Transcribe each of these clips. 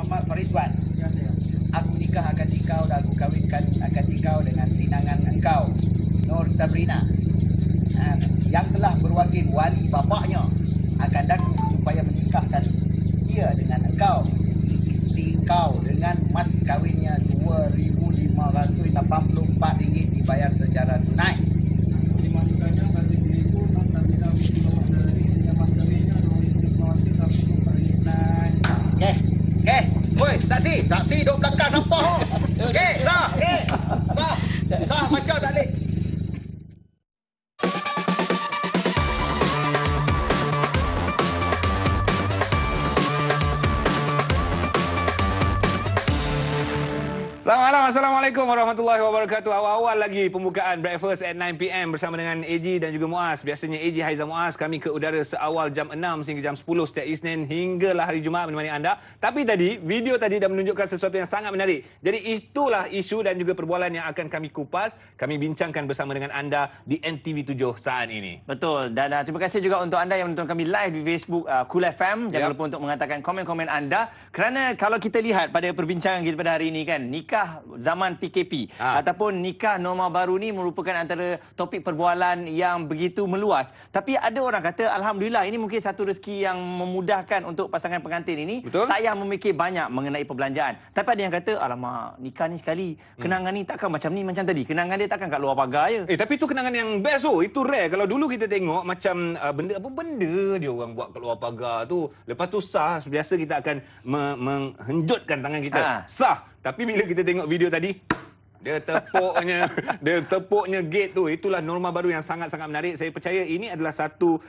Muhammad Farizwan. Aku nikah akan dikau dan aku kawinkan akan dikau dengan pinangan engkau, Nur Sabrina, yang telah berwakil wali bapaknya akan daku supaya menikahkan dia dengan engkau, isteri kau, dengan mas kawinnya RM2,584 dibayar secara tunai. Woi, taksi duduk belakang nampak. Sah, macam tak boleh. Selamat malam, Assalamualaikum warahmatullahi wabarakatuh. Awal-awal lagi pembukaan Breakfast at 9 PM bersama dengan AG dan juga Muaz. Biasanya AG Haizam Muaz, kami ke udara seawal jam 6 hingga jam 10 setiap Isnin hinggalah hari Jumaat menemani anda. Tapi tadi, video tadi dah menunjukkan sesuatu yang sangat menarik. Jadi itulah isu dan juga perbualan yang akan kami kupas, kami bincangkan bersama dengan anda di NTV7 saat ini. Betul. Dan terima kasih juga untuk anda yang menonton kami live di Facebook Cool FM. Jangan lupa untuk mengatakan komen-komen anda. Kerana kalau kita lihat pada perbincangan kita pada hari ini kan, nikah zaman PKP ataupun nikah norma baru ni merupakan antara topik perbualan yang begitu meluas. Tapi ada orang kata alhamdulillah ini mungkin satu rezeki yang memudahkan untuk pasangan pengantin ini. Betul? Tak payah memikir banyak mengenai perbelanjaan. Tapi ada yang kata alamak, nikah ni sekali, kenangan ni takkan macam ni macam tadi. Kenangan dia takkan kat luar pagar je. Tapi itu kenangan yang best tu. Itu rare. Kalau dulu kita tengok macam benda dia orang buat kat luar pagar tu. Lepas tu sah, biasa kita akan menghenjutkan tangan kita. Sah. Tapi bila kita tengok video tadi, dia tepuknya gate tu. Itulah norma baru yang sangat-sangat menarik. Saya percaya ini adalah satu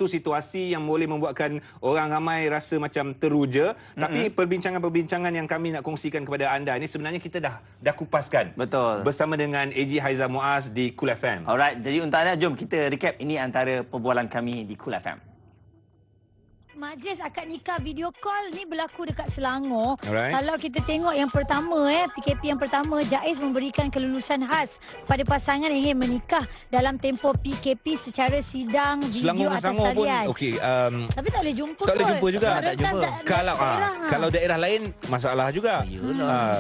situasi yang boleh membuatkan orang ramai rasa macam teruja. Tapi perbincangan-perbincangan yang kami nak kongsikan kepada anda ini sebenarnya kita dah kupaskan. Betul. Bersama dengan AG Haizam Muaz di Cool FM. Alright, jadi untuk anda jom kita recap ini antara perbualan kami di Cool FM. Majlis akad nikah video call ni berlaku dekat Selangor. Alright. Kalau kita tengok yang pertama PKP yang pertama, Jaiz memberikan kelulusan khas kepada pasangan yang ingin menikah dalam tempoh PKP secara sidang video atas talian. Okey, tapi tak boleh jumpa. tak boleh jumpa juga. Tak jumpa. Kalau daerah lain masalah juga.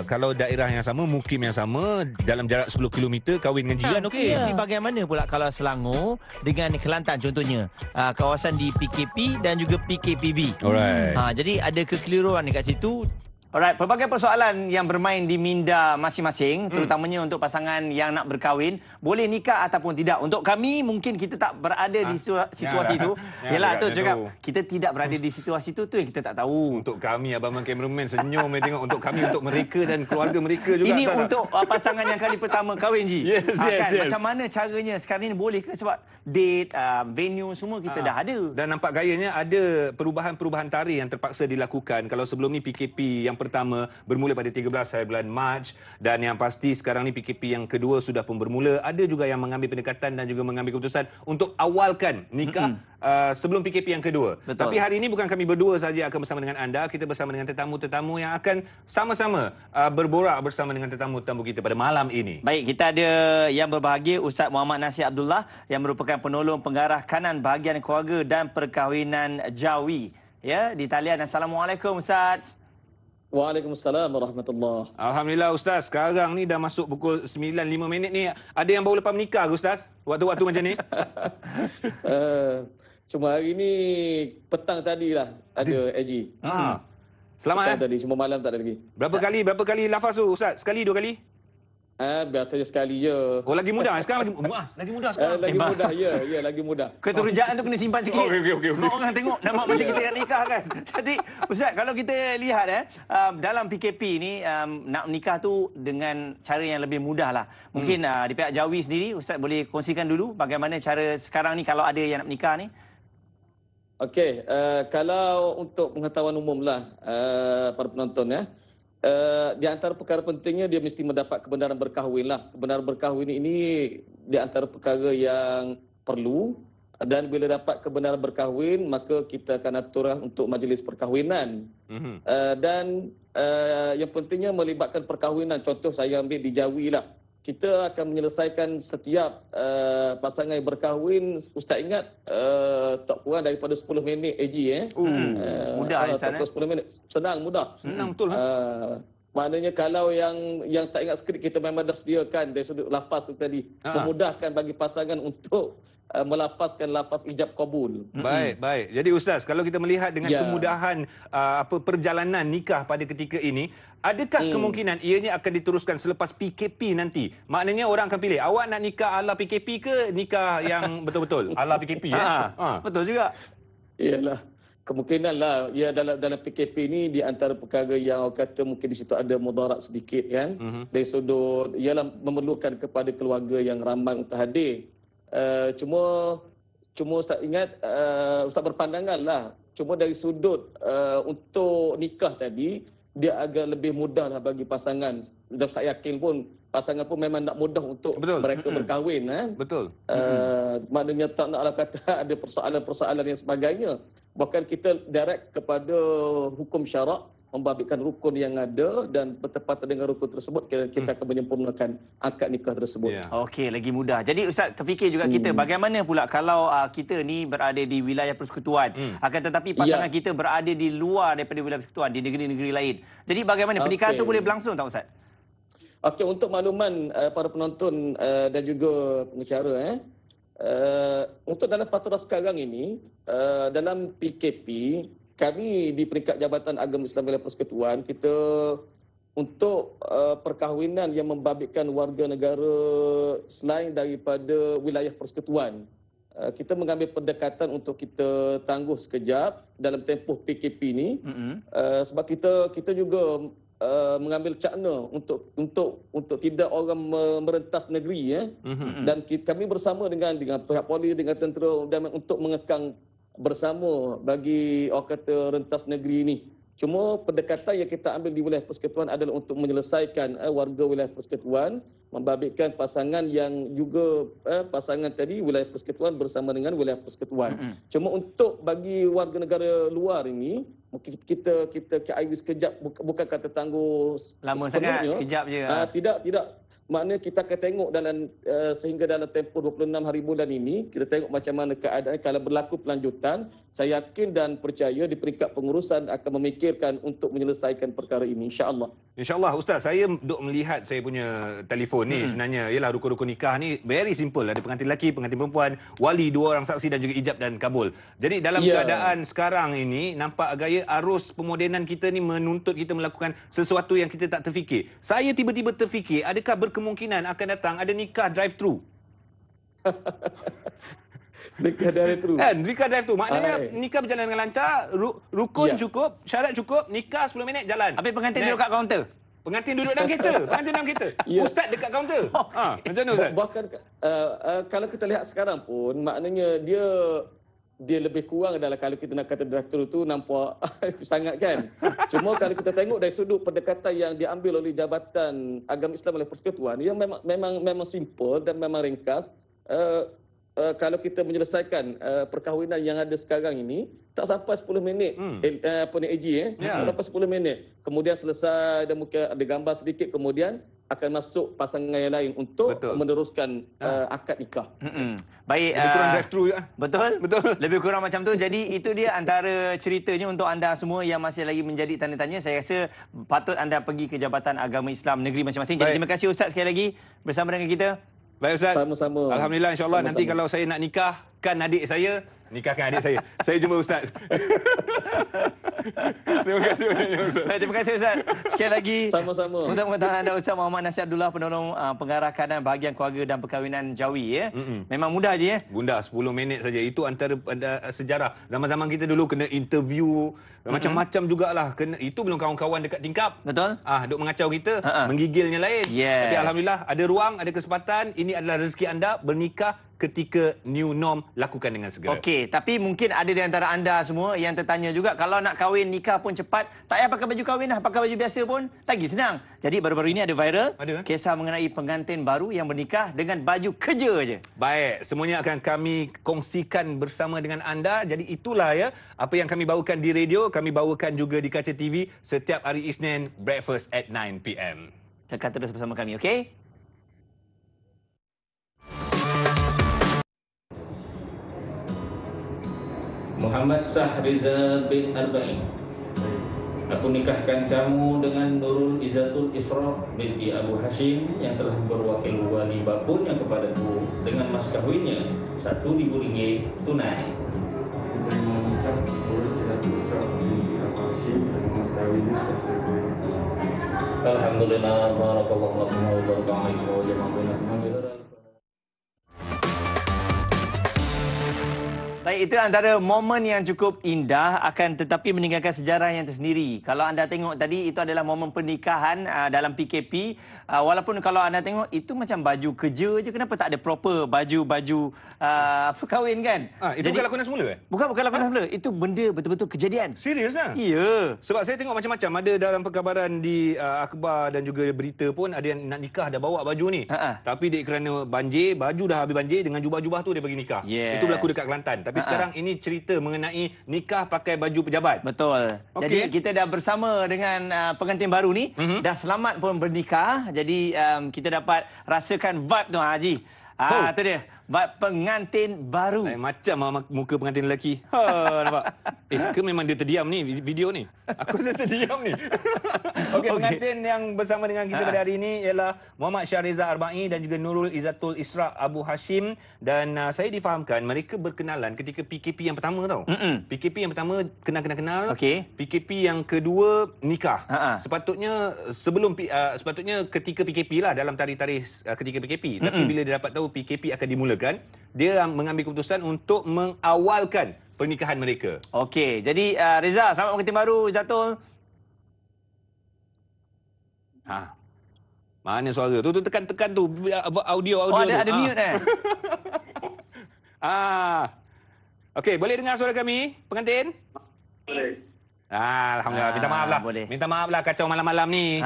Kalau daerah yang sama, mukim yang sama, dalam jarak 10 km kahwin dengan jiran, okey. Tapi bagaimana pula kalau Selangor dengan Kelantan contohnya, kawasan di PKP dan juga PKPB. Alright. Jadi ada kekeliruan dekat situ. Alright, pelbagai persoalan yang bermain di minda masing-masing, terutamanya untuk pasangan yang nak berkahwin, boleh nikah ataupun tidak. Untuk kami, mungkin kita tak berada di situasi itu. Yalah, tu cakap, kita tidak berada di situasi itu, tu yang kita tak tahu. Untuk kami, abang-abang cameraman senyum tengok. Untuk kami, untuk mereka dan keluarga mereka juga. Ini untuk pasangan yang kali pertama kahwin, Ji. Yes. Macam mana caranya sekarang ini boleh ke? Sebab date, venue semua kita dah ada. Dan nampak gayanya ada perubahan-perubahan tarikh yang terpaksa dilakukan. Kalau sebelum ni PKP yang pertama bermula pada 13 hari bulan Mac, dan yang pasti sekarang ni PKP yang kedua sudah pun bermula. Ada juga yang mengambil pendekatan dan juga mengambil keputusan untuk awalkan nikah sebelum PKP yang kedua. Betul. Tapi hari ini bukan kami berdua saja akan bersama dengan anda. Kita bersama dengan tetamu-tetamu yang akan sama-sama berborak bersama dengan tetamu-tetamu kita pada malam ini. Baik, kita ada yang berbahagia Ustaz Muhammad Nasir Abdullah yang merupakan penolong penggarah kanan bahagian keluarga dan perkahwinan Jawi. Ya, di talian. Assalamualaikum Ustaz. Waalaikumsalam warahmatullahi. Alhamdulillah Ustaz, sekarang ni dah masuk pukul 9.05 ni. Ada yang baru lepas menikah ke Ustaz? Waktu-waktu macam ni? Cuma hari ni petang tadilah ada AG. Selamat petang tadi, cuma malam tak ada lagi. Berapa kali lafaz tu Ustaz? Sekali, dua kali? Biasanya sekali je. Oh, lagi mudah. Sekarang lagi mudah sekarang. Lagi mudah, ya, lagi mudah. Keterujaan tu kena simpan sikit. Okey. Sebab orang tengok nampak macam kita nak nikah kan. Jadi Ustaz, kalau kita lihat dalam PKP ni nak nikah tu dengan cara yang lebih mudah lah. Mungkin di pihak Jawi sendiri Ustaz boleh kongsikan dulu bagaimana cara sekarang ni kalau ada yang nak menikah ni. Okey, kalau untuk pengetahuan umum lah para penonton ya. Di antara perkara pentingnya dia mesti mendapat kebenaran berkahwin lah. Kebenaran berkahwin ini di antara perkara yang perlu, dan bila dapat kebenaran berkahwin maka kita akan atur untuk majlis perkahwinan. Dan yang pentingnya melibatkan perkahwinan. Contoh saya ambil di Jawi lah. kita akan menyelesaikan setiap pasangan yang berkahwin. Ustaz ingat tak kurang daripada 10 minit AG mudah tak kurang 10 minit. Senang, mudah. Senang betul. Maknanya kalau yang tak ingat skrip, kita memang dah sediakan dari sudut lafaz tu tadi, memudahkan bagi pasangan untuk melafazkan lafaz ijab kabul. Baik. Jadi Ustaz, kalau kita melihat dengan kemudahan perjalanan nikah pada ketika ini, adakah kemungkinan ianya akan diteruskan selepas PKP nanti? Maknanya orang akan pilih, awak nak nikah ala PKP ke nikah yang betul-betul ala PKP? Betul juga. Iyalah. Kemungkinan lah, ya dalam PKP ni di antara perkara yang orang kata mungkin di situ ada mudarat sedikit kan. Dari sudut, ialah memerlukan kepada keluarga yang ramai untuk hadir. Cuma Ustaz ingat, Ustaz berpandangan lah. Cuma dari sudut untuk nikah tadi, dia agak lebih mudah lah bagi pasangan. Dan saya yakin pun, pasangan pun memang nak mudah untuk mereka berkahwin. Betul. Maknanya tak naklah kata ada persoalan-persoalan yang sebagainya. Bahkan kita direct kepada hukum syarak, membabitkan rukun yang ada dan bertepatan dengan rukun tersebut, kita akan menyempurnakan akad nikah tersebut. Okey, lagi mudah. Jadi Ustaz, terfikir juga kita, bagaimana pula kalau kita ni berada di wilayah persekutuan, akan tetapi pasangan kita berada di luar daripada wilayah persekutuan, di negeri-negeri lain. Jadi bagaimana pernikahan tu boleh berlangsung tak Ustaz? Okey, untuk makluman para penonton dan juga pengacara, untuk dalam fatwa sekarang ini, dalam PKP, kami di peringkat Jabatan Agama Islam Wilayah Persekutuan, kita untuk perkahwinan yang membabitkan warga negara selain daripada wilayah persekutuan, kita mengambil pendekatan untuk kita tangguh sekejap dalam tempoh PKP ini, sebab kita juga mengambil cakna untuk tidak orang merentas negeri dan kami bersama dengan pihak polis, dengan tentera dan untuk mengekang bersama bagi orang kata rentas negeri ini. Cuma pendekatan yang kita ambil di wilayah persekutuan adalah untuk menyelesaikan warga wilayah persekutuan, membabitkan pasangan yang juga pasangan tadi wilayah persekutuan bersama dengan wilayah persekutuan. Cuma untuk bagi warga negara luar ini, mungkin kita KIV sekejap, bukan kata tangguh lama sangat, sekejap je. Tidak. Maknanya kita akan tengok sehingga dalam tempoh 26 hari bulan ini, kita tengok macam mana keadaan. Kalau berlaku pelanjutan, saya yakin dan percaya di peringkat pengurusan akan memikirkan untuk menyelesaikan perkara ini, insya-Allah. InsyaAllah. Ustaz, saya duk melihat saya punya telefon ni sebenarnya, ialah rukun-rukun nikah ni very simple. Ada pengantin lelaki, pengantin perempuan, wali, 2 orang saksi dan juga ijab dan kabul. Jadi dalam keadaan sekarang ini, nampak gaya arus pemodenan kita ni menuntut kita melakukan sesuatu yang kita tak terfikir. Saya tiba-tiba terfikir, adakah berkemungkinan akan datang ada nikah drive-thru? Nikah drive-thru. Nikah drive-thru. Maknanya nikah berjalan dengan lancar, rukun cukup, syarat cukup, nikah 10 minit jalan. Habis pengantin duduk kat kaunter. Pengantin duduk dalam kereta. Pengantin dalam kereta. Ustaz dekat kaunter. Macam mana Ustaz? Bahkan kalau kita lihat sekarang pun, maknanya dia lebih kurang adalah kalau kita nak kata drive-thru tu nampak itu sangat kan. Cuma kalau kita tengok dari sudut pendekatan yang diambil oleh Jabatan Agama Islam oleh Persekutuan, ia memang simple dan memang ringkas. Kalau kita menyelesaikan perkahwinan yang ada sekarang ini, tak sampai 10 minit AG tak sampai 10 minit. Kemudian selesai dan mungkin ada gambar sedikit, kemudian akan masuk pasangan yang lain untuk meneruskan akad nikah. Baik, lebih kurang drive-thru ya. Betul. Lebih kurang macam tu. Jadi itu dia antara ceritanya untuk anda semua yang masih lagi menjadi tanda tanya. Saya rasa patut anda pergi ke Jabatan Agama Islam negeri masing-masing. Jadi terima kasih Ustaz sekali lagi bersama dengan kita. Baik Ustaz. Sama-sama. Alhamdulillah, insyaAllah nanti kalau saya nak nikahkan adik saya, nikahkan adik saya. Saya jumpa Ustaz. Terima kasih banyak Ustaz. Terima kasih Ustaz. Sekali lagi. Sama-sama. Untuk pengetahuan anda, Ustaz Muhammad Nasir Abdullah, penolong pengarah kanan bahagian keluarga dan perkahwinan Jawi. Memang mudah je. Bunda, 10 minit saja. Itu antara sejarah. Zaman-zaman kita dulu kena interview. Macam-macam jugalah. Itu belum kawan-kawan dekat tingkap. Betul. Duk mengacau kita. Menggigilnya lain. Yes. Tapi Alhamdulillah ada ruang, ada kesempatan. Ini adalah rezeki anda bernikah ketika new norm, lakukan dengan segera. Okey, tapi mungkin ada di antara anda semua yang tertanya juga, kalau nak kahwin, nikah pun cepat, tak payah pakai baju kahwin lah, pakai baju biasa pun lagi senang. Jadi baru-baru ini ada viral kisah mengenai pengantin baru yang bernikah dengan baju kerja je. Baik, semuanya akan kami kongsikan bersama dengan anda. Jadi itulah ya apa yang kami bawakan di radio, kami bawakan juga di Kaca TV setiap hari Isnin, breakfast at 9 PM. Kekal terus bersama kami, okey? Muhammad Sahriza bin Arba'i. Aku nikahkan kamu dengan Nurul Izzatul Isra binti Abu Hashim yang telah berwakil wali bapunya kepadaku dengan mas kahwinnya Rp1.000 tunai. Alhamdulillah, barakallahu lakum wa barakallahu wa jama'akum. Baik, itu antara momen yang cukup indah akan tetapi meninggalkan sejarah yang tersendiri. Kalau anda tengok tadi, itu adalah momen pernikahan dalam PKP. Walaupun kalau anda tengok, itu macam baju kerja je. Kenapa tak ada proper baju-baju kahwin kan? Itu bukan lakonan semula? Bukan lakonan semula. Itu benda betul-betul kejadian. Serius lah? Ya. Sebab saya tengok macam-macam. Ada dalam perkabaran di akhbar dan juga berita pun, ada yang nak nikah dah bawa baju ni. Tapi dia kerana banjir, baju dah habis banjir, dengan jubah-jubah tu dia pergi nikah. Yes. Itu berlaku dekat Kelantan. Tapi sekarang ini cerita mengenai nikah pakai baju pejabat. Betul. Jadi kita dah bersama dengan pengantin baru ni. Dah selamat pun bernikah. Jadi kita dapat rasakan vibe tu Haji. Itu dia. Vibe pengantin baru. Macam muka pengantin lelaki. Nampak? Ke memang dia terdiam ni video ni? Aku rasa terdiam ni. Okey, pengantin yang bersama dengan kita pada hari ini ialah Muhammad Sahriza Arba'i dan juga Nurul Izzatul Isra Abu Hashim. Dan saya difahamkan mereka berkenalan ketika PKP yang pertama tau. PKP yang pertama kenal-kenal. PKP yang kedua nikah. Sepatutnya sepatutnya ketika PKP lah, dalam tarikh-tarikh ketika PKP. Tapi bila dia dapat tahu PKP akan dimulakan, dia mengambil keputusan untuk mengawalkan pernikahan mereka. Okey, jadi Reza, selamat pengantin baru Zatul. Mana suara tu? Tekan-tekan tu audio ada tu. mute Okey, boleh dengar suara kami, pengantin? Boleh. Alhamdulillah. Minta maaf lah. Boleh. Minta maaf lah kacau malam-malam ni.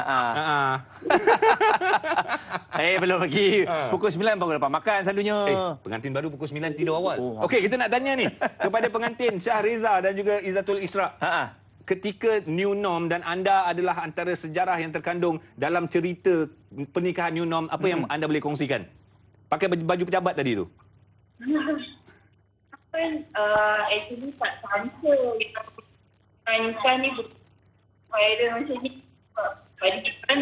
Belum lagi. Pukul 9 baru dapat makan selalunya. Pengantin baru pukul 9 tidur awal. Okey, kita nak tanya ni kepada pengantin Sahriza dan juga Izzatul Isra. Ketika new norm dan anda adalah antara sejarah yang terkandung dalam cerita pernikahan new norm, apa yang anda boleh kongsikan? Pakai baju pejabat tadi tu. Actually tak sangka kan ni viral macam ni. Bagi kita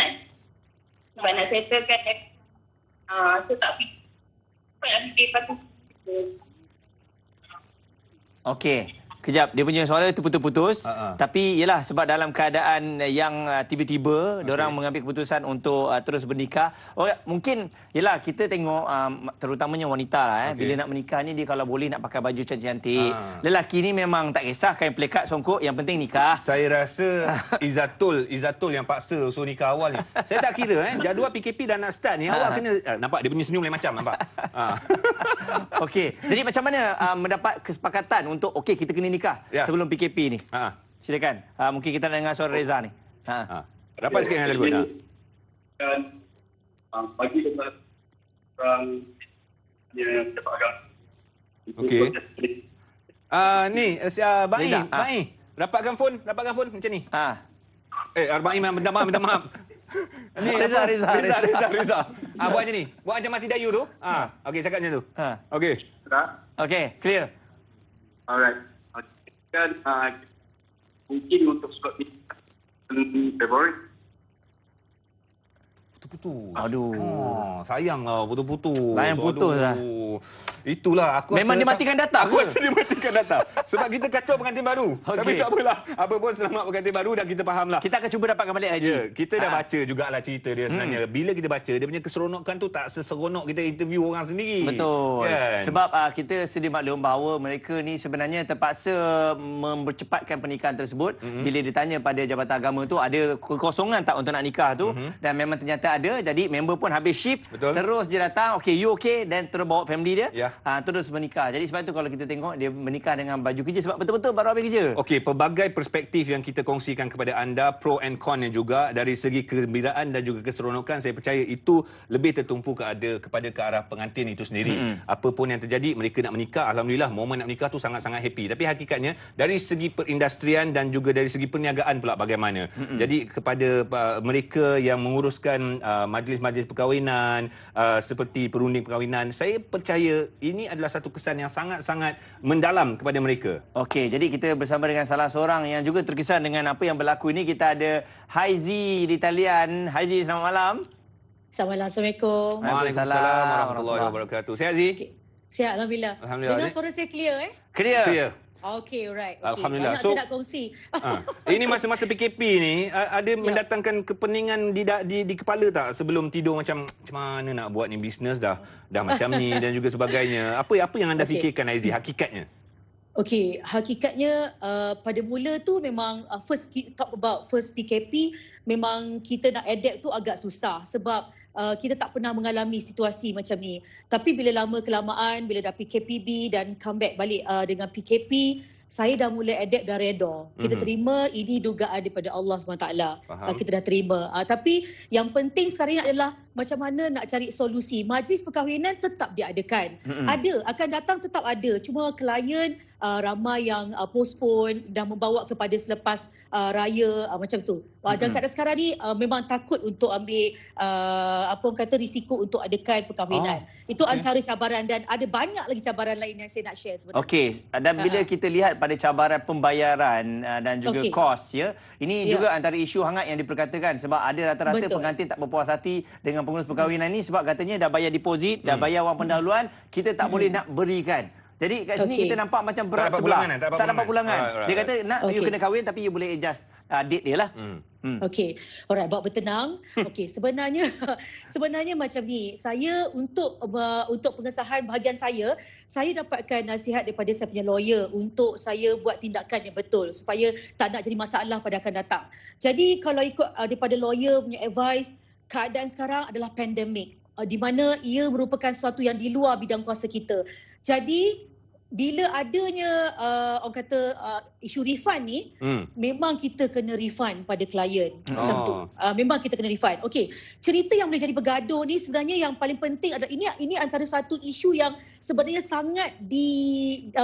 sebab nak settlekan so tak fikir nak fikir pasal Okey. Kejap, dia punya suara terputus-putus. Tapi yelah, sebab dalam keadaan yang tiba-tiba diorang mengambil keputusan untuk terus bernikah. Mungkin yelah, kita tengok terutamanya wanita lah bila nak menikah ni, dia kalau boleh nak pakai baju cantik-cantik. Lelaki ni memang tak kisah kain pelekat songkok, yang penting nikah. Saya rasa Izzatul yang paksa suruh nikah awal ni. Saya tak kira jadual PKP dah nak start ni, awak kena nampak dia punya senyum lain macam, nampak. Okey, jadi macam mana mendapat kesepakatan untuk okey kita kena nikah sebelum PKP ni? Silakan. Mungkin kita nak dengar suara Reza ni. Rapat sikit dengan telefon. Dan bagi orang yang dapat agak. Okey. Ni Ba'i. Rapatkan phone macam ni. Arba'i minta maaf. Ni Reza. Buat macam ni. Buat macam Masih Dayu tu. Okey, cakap macam tu. Okey. Okey, clear. Alright. Dan mungkin untuk slot ni Februari. Putus. Aduh. Sayanglah putus-putus. Lain putus lah. Itulah aku memang dia matikan data. Aku rasa dia matikan data. Sebab kita kacau pengantin baru. Tapi tak apalah. Apa pun selamat pengantin baru dan kita fahamlah. Kita akan cuba dapatkan balik Haji. Kita dah baca jugalah cerita dia sebenarnya. Bila kita baca, dia punya keseronokan tu tak seseronok kita interview orang sendiri. Betul. Sebab kita sedia maklum bahawa mereka ni sebenarnya terpaksa mempercepatkan pernikahan tersebut. Bila ditanya pada Jabatan Agama tu ada kekosongan tak untuk nak nikah tu, dan memang ternyata ada. Jadi member pun habis shift. Terus dia datang, okey you okey, dan terus bawa family dia. Terus menikah. Jadi sebab tu kalau kita tengok dia menikah dengan baju kerja sebab betul-betul baru habis kerja. Okey, pelbagai perspektif yang kita kongsikan kepada anda, pro and con juga dari segi kegembiraan dan juga keseronokan, saya percaya itu lebih tertumpu kepada ke arah pengantin itu sendiri. Apa pun yang terjadi, mereka nak menikah, alhamdulillah momen nak menikah tu sangat-sangat happy. Tapi hakikatnya dari segi perindustrian dan juga dari segi perniagaan pula bagaimana. Jadi kepada mereka yang menguruskan majlis-majlis perkahwinan, seperti perunding perkahwinan, saya percaya ini adalah satu kesan yang sangat-sangat mendalam kepada mereka. Okey, jadi kita bersama dengan salah seorang yang juga terkesan dengan apa yang berlaku ini. Kita ada Haizi di talian. Haizi, selamat malam. Selamat malam. Assalamualaikum. Waalaikumsalam warahmatullahi wabarakatuh. Sihat, Hazi? Okay. Sihat, Alhamdulillah. Alhamdulillah. Dengar suara saya clear, Clear. Clear. Okey, alright. Alhamdulillah. Banyak saya nak kongsi. Ini masa-masa PKP ni ada mendatangkan kepeningan di kepala tak sebelum tidur, macam mana nak buat ni bisnes dah macam ni dan juga sebagainya. Apa yang anda fikirkan, Haizi, hakikatnya? Okey, hakikatnya pada mula tu memang first PKP memang kita nak adapt tu agak susah sebab kita tak pernah mengalami situasi macam ni. Tapi bila lama kelamaan, bila dah PKPB dan comeback balik dengan PKP, saya dah mulai adapt dan reda. Kita terima ini dugaan daripada Allah SWT. Kita dah terima. Tapi yang penting sekarang ini adalah macam mana nak cari solusi. Majlis perkahwinan tetap diadakan. Ada, akan datang tetap ada. Cuma klien ramai yang postpone dan membawa kepada selepas raya macam tu. Dan keadaan sekarang ni memang takut untuk ambil risiko untuk adakan perkahwinan. Itu antara cabaran dan ada banyak lagi cabaran lain yang saya nak share sebenarnya. Okey, dan bila kita lihat pada cabaran pembayaran dan juga kos, ya, ini juga antara isu hangat yang diperkatakan sebab ada rata-rata pengantin tak berpuas hati dengan pengurus perkahwinan ni sebab katanya dah bayar deposit, dah bayar wang pendahuluan, kita tak boleh nak berikan. Jadi kat sini kita nampak macam berat sebelah. Tak dapat pulangan. Dia kata nak you kena kahwin tapi you boleh adjust date dia lah. Okey. Alright, bawa bertenang. Okey, sebenarnya macam ni. Saya untuk pengesahan bahagian saya dapatkan nasihat daripada saya punya lawyer untuk saya buat tindakan yang betul supaya tak nak jadi masalah pada akan datang. Jadi kalau ikut daripada lawyer punya advice, keadaan sekarang adalah pandemik di mana ia merupakan sesuatu yang di luar bidang kuasa kita. Jadi bila adanya orang kata isu refund ni, memang kita kena refund pada klien. Macam tu. Memang kita kena refund. Okey, cerita yang boleh jadi bergaduh ni sebenarnya yang paling penting adalah ini antara satu isu yang sebenarnya sangat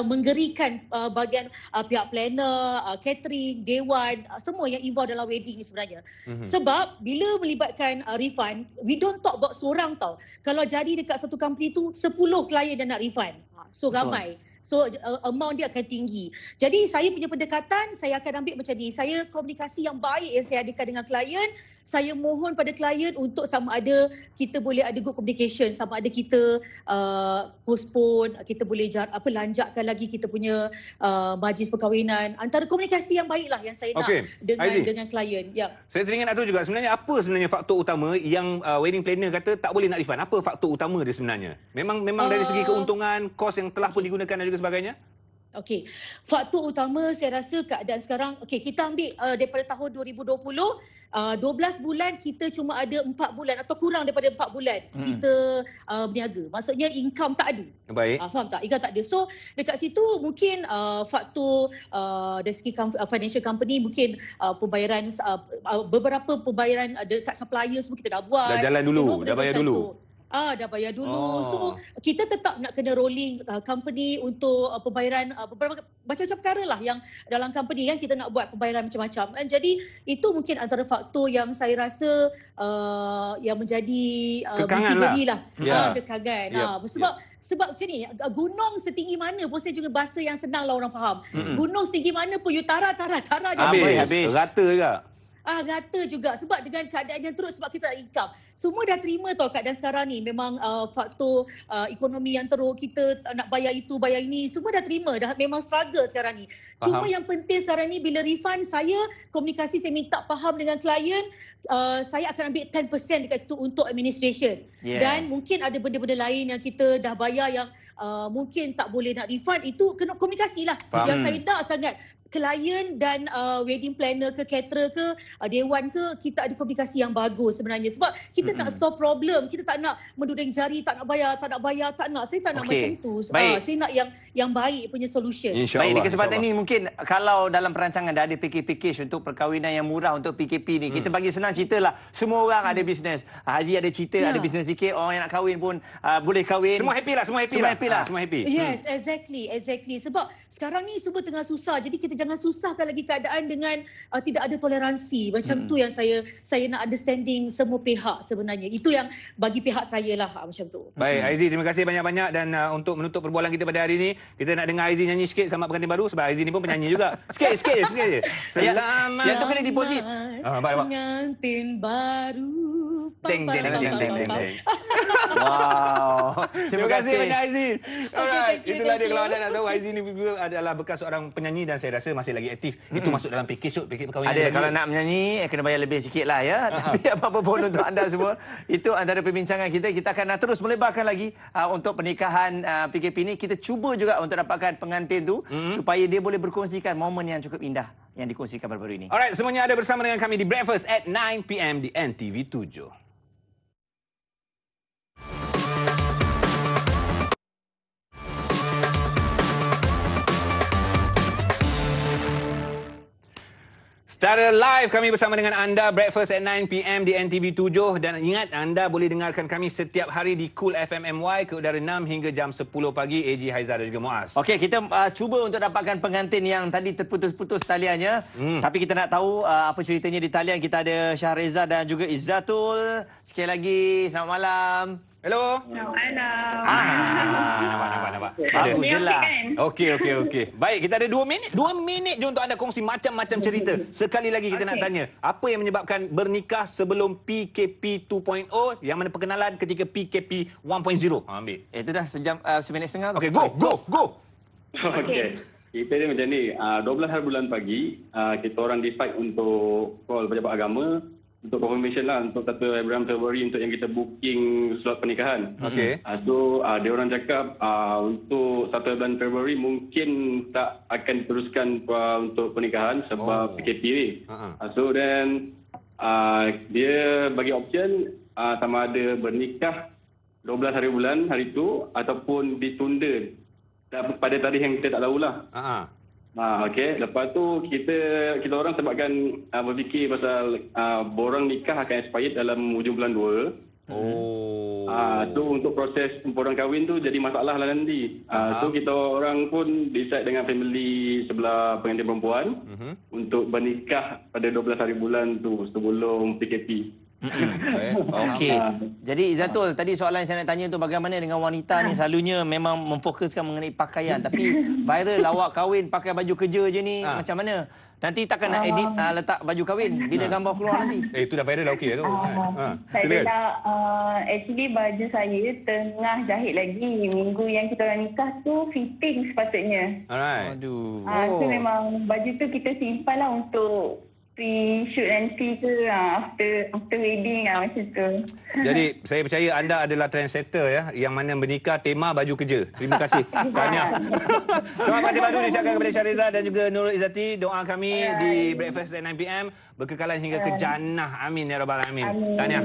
menggerikan bahagian pihak planner, catering, dewan, semua yang involved dalam wedding ni sebenarnya. Sebab bila melibatkan refund, we don't talk about seorang tau. Kalau jadi dekat satu company tu 10 klien yang nak refund. So ramai. So amount dia akan tinggi. Jadi saya punya pendekatan, saya akan ambil macam ni. Saya komunikasi yang baik yang saya adakan dengan klien. Saya mohon pada klien untuk sama ada kita boleh ada good communication, sama ada kita postpone, kita boleh lanjakkan lagi kita punya majlis perkahwinan. Antara komunikasi yang baiklah yang saya nak dengan klien. Ya. Saya teringat Dato' juga, sebenarnya apa sebenarnya faktor utama yang wedding planner kata tak boleh nak refund? Apa faktor utama dia sebenarnya? Memang dari segi keuntungan, kos yang telah pun digunakan dan juga sebagainya? Okey. Faktor utama saya rasa keadaan sekarang, kita ambil daripada tahun 2020, 12 bulan kita cuma ada 4 bulan atau kurang daripada 4 bulan kita berniaga. Maksudnya income tak ada. Baik. Faham tak? Income tak ada. So dekat situ mungkin faktor dari segi financial company mungkin pembayaran beberapa pembayaran dekat supplier semua kita dah buat. Dah jalan dulu, dah bayar dulu. Dah bayar dulu. So kita tetap nak kena rolling company untuk pembayaran beberapa macam-macam perkara lah yang dalam company kan kita nak buat pembayaran macam-macam. Jadi itu mungkin antara faktor yang saya rasa yang menjadi kekangan lah. Kekangan. Sebab macam ni, gunung setinggi mana pun saya juga bahasa yang senang lah orang faham. Gunung setinggi mana pun you tara je. Habis. Rata juga. Rata juga sebab dengan keadaan yang teruk sebab kita tak income. Semua dah terima tau keadaan sekarang ni. Memang faktor ekonomi yang teruk, kita nak bayar itu, bayar ini, semua dah terima. Dah memang struggle sekarang ni. Cuma yang penting sekarang ni bila refund, saya komunikasi, saya minta faham dengan klien, saya akan ambil 10% dekat situ untuk administration. Dan mungkin ada benda-benda lain yang kita dah bayar yang mungkin tak boleh nak refund, itu kena komunikasi lah. Yang saya nak sangat klien dan wedding planner ke caterer ke dewan ke, kita ada komunikasi yang bagus sebenarnya sebab kita nak solve problem, kita tak nak menduding jari, tak nak bayar, saya tak nak macam tu. Saya nak yang baik punya solution. Baik, di kesempatan ini mungkin kalau dalam perancangan dah ada package untuk perkahwinan yang murah untuk PKP ni, kita bagi senang ceritalah, semua orang ada bisnes. Haji ada cerita, ada bisnes sikit, orang yang nak kahwin pun boleh kahwin. Semua happy lah. Yes, exactly. Sebab sekarang ni semua tengah susah, jadi kita jangan susahkan lagi keadaan dengan tidak ada toleransi. Macam tu yang saya nak understanding semua pihak sebenarnya. Itu yang bagi pihak saya lah macam tu. Baik, Aizy, terima kasih banyak-banyak dan untuk menutup perbualan kita pada hari ini, kita nak dengar Aizy nyanyi sikit sama pengantin baru sebab Aizy ni pun penyanyi juga. Sikit je. Selamat. Yang tu kena deposit. Pengantin baru. Teng. Wow. Terima kasih banyak Aizy. Alright, thank you, itulah thank dia. you. Kalau anda nak tahu, Aizy ni juga adalah bekas seorang penyanyi dan saya rasa masih lagi aktif. Itu masuk dalam pakej perkahwinan. Ada, kalau nak menyanyi kena bayar lebih sikit lah ya. Tapi apa-apa pun untuk anda semua, itu antara perbincangan kita. Kita akan terus melebarkan lagi untuk pernikahan PKP ni. Kita cuba juga untuk dapatkan pengantin tu supaya dia boleh berkongsikan momen yang cukup indah yang dikongsikan baru-baru ini. Alright, semuanya ada bersama dengan kami di Breakfast at 9 PM di NTV 7. Secara live kami bersama dengan anda Breakfast at 9 PM di NTV 7 dan ingat anda boleh dengarkan kami setiap hari di Cool FM MY ke udara 6 hingga jam 10 pagi. AG Haizar dan juga Muaz. Okey, kita cuba untuk dapatkan pengantin yang tadi terputus-putus taliannya. Tapi kita nak tahu apa ceritanya di talian. Kita ada Syahreza dan juga Izzatul. Sekali lagi selamat malam. Hello. Nampak. Bagus je lah. Okey. Baik, kita ada 2 minit. 2 minit je untuk anda kongsi macam-macam cerita. Sekali lagi kita nak tanya, apa yang menyebabkan bernikah sebelum PKP 2.0 yang mana perkenalan ketika PKP 1.0? Ambil. Itu dah seminit setengah. Okey, go. Okey. Kita ni macam ni, 12 hari bulan pagi, kita orang decide untuk call pejabat agama untuk confirmation lah untuk 1 Februari untuk yang kita booking slot pernikahan. Okey. So dia orang cakap untuk 1 Februari mungkin tak akan diteruskan untuk pernikahan sebab PKP ni. So then dia bagi option sama ada bernikah 12 hari bulan hari tu ataupun ditunda pada tarikh yang kita tak tahulah. Okey, lepas tu kita orang sebabkan berfikir pasal borang nikah akan expired dalam hujung bulan 2. So untuk proses borang kahwin tu jadi masalah lah nanti. So kita orang pun decide dengan family sebelah pengantin perempuan untuk bernikah pada 12 hari bulan tu sebelum PKP. Okey. Jadi Izzatul, tadi soalan yang saya nak tanya tu bagaimana dengan wanita ni selalunya memang memfokuskan mengenai pakaian tapi viral lawak kahwin pakai baju kerja je ni macam mana? Nanti takkan nak edit letak baju kahwin bila gambar keluar nanti. Itu dah viral dah okey tu. Saya actually baju saya tengah jahit lagi. Minggu yang kita orang nikah tu fitting sepatutnya. Alright. Aduh. So memang baju tu kita simpan lah untuk pre-shoot nanti ke after wedding macam tu. Jadi saya percaya anda adalah trendsetter ya, yang mana bernikah tema baju kerja. Terima kasih. Tahniah. Selamat pengantin baru diucapkan kepada Syahreza dan juga Nurul Izzati. Doa kami di Breakfast at 9 PM berkekalan hingga ke jannah. Amin ya rabbal alamin. Tahniah.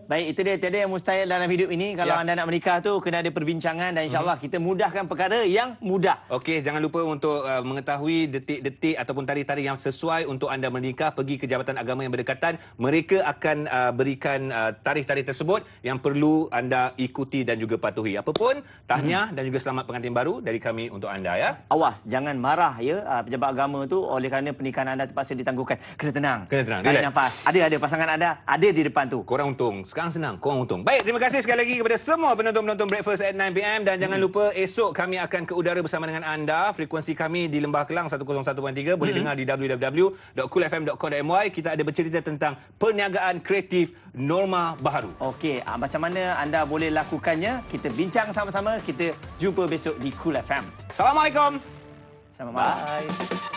Baik, itu dia tiada yang mustahil dalam hidup ini. Kalau anda nak menikah tu kena ada perbincangan dan insya-Allah kita mudahkan perkara yang mudah. Okey, jangan lupa untuk mengetahui detik-detik ataupun tarikh-tarikh yang sesuai untuk anda menikah, pergi ke jabatan agama yang berdekatan. Mereka akan berikan tarikh-tarikh tersebut yang perlu anda ikuti dan juga patuhi. Apapun, tahniah dan juga selamat pengantin baru dari kami untuk anda ya. Awas, jangan marah ya pejabat agama tu oleh kerana pernikahan anda terpaksa ditangguhkan. Kena tenang. Tarik nafas. Ada pasangan anda ada di depan tu. Korang untung. Sekarang senang, korang untung. Baik, terima kasih sekali lagi kepada semua penonton-penonton Breakfast at 9 PM dan jangan lupa esok kami akan ke udara bersama dengan anda. Frekuensi kami di Lembah Kelang 101.3 boleh dengar di www.coolfm.com.my. Kita ada bercerita tentang perniagaan kreatif norma baharu. Okey, macam mana anda boleh lakukannya? Kita bincang sama-sama. Kita jumpa besok di Cool FM. Assalamualaikum. Selamat malam. Bye.